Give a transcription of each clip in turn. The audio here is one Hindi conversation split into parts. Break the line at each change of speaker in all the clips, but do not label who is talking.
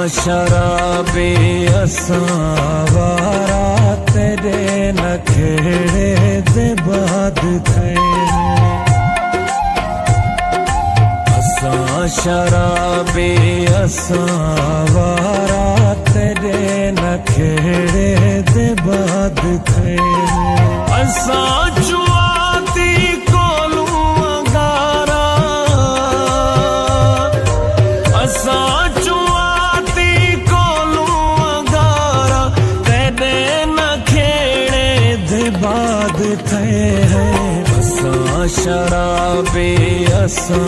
शराबी असां वारा तेरे नखेड़े दे बाद थे। असां शराबी असां वारा तेरे नखेड़े दे बाद थे। असां जुआती कोलू अंगारा, असां बाद थे हैं। असां शराबी असां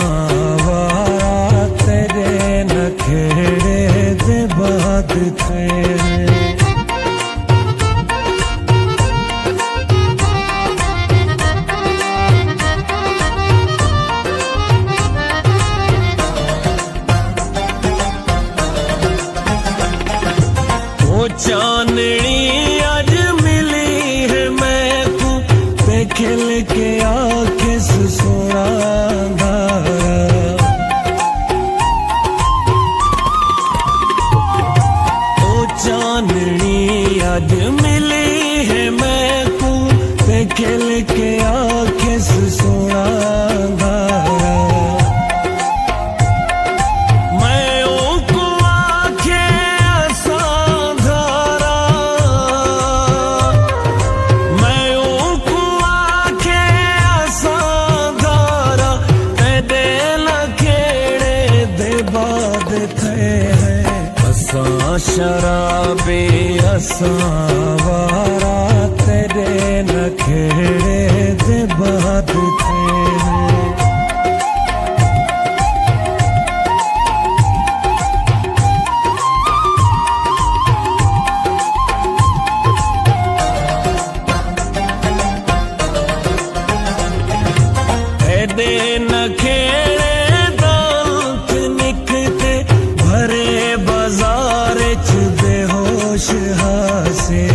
वारा तेरे नखेड़े दे बाद थे। ओ चांदनी आज मिली है मैं खिल के आँखें से सोना धारा। ओ चांदनी आज मिली है मैं को ते खिल के आँखें से सोना धारा। असां शराबी असां वारा तेरे नखेड़े दे बाद थे। तेरे नखेड़े दांत निकते भरे बाजार च बेहोश हासे।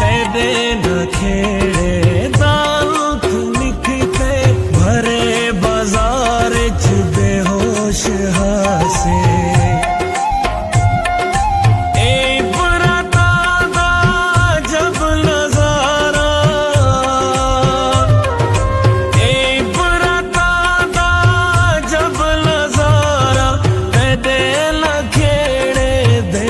तेरे नखेड़े दांत निकते भरे बाजार च बेहोश हासे।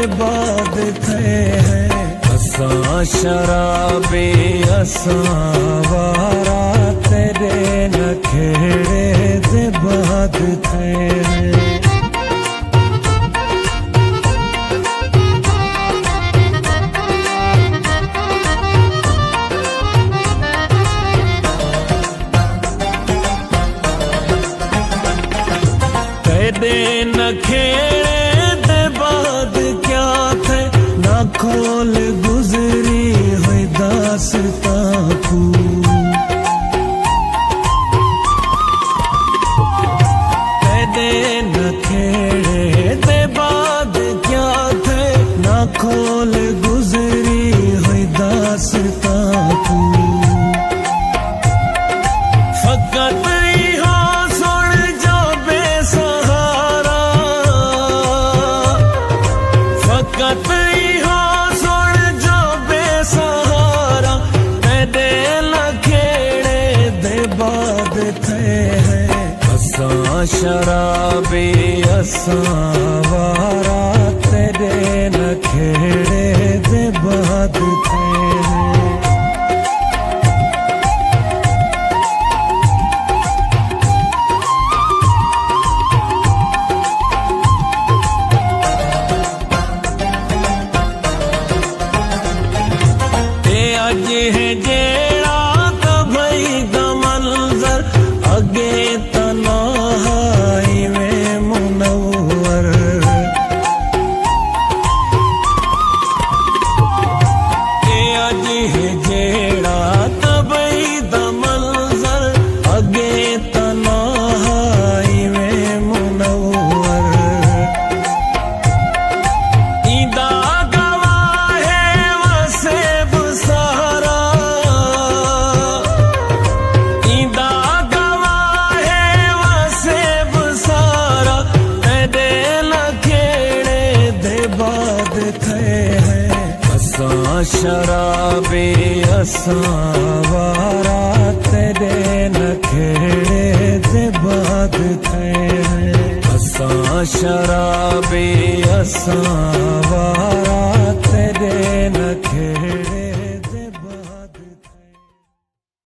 बाद थे हैं। असां शराबी असां वारा तेरे नखेड़े दे बाद थे। तेरे नखेड़े दे बाद क्या थे ना खोल गुजरी हुई दास्तां को। तेरे नखेड़े दे बाद क्या थे ना खोल गुजरी हुई दास्तां को। फकत बाद थे हैं। असां शराबी असां वारा तेरे नखेड़े दे बाद थे। अज है जेड़ा तो भई दा मंजर अगे तनाई में मुनव्वर। अज शराबी असां वारा तेरे नखेड़े दे बाद थे असां शराबी असां वारा तेरे नखेड़े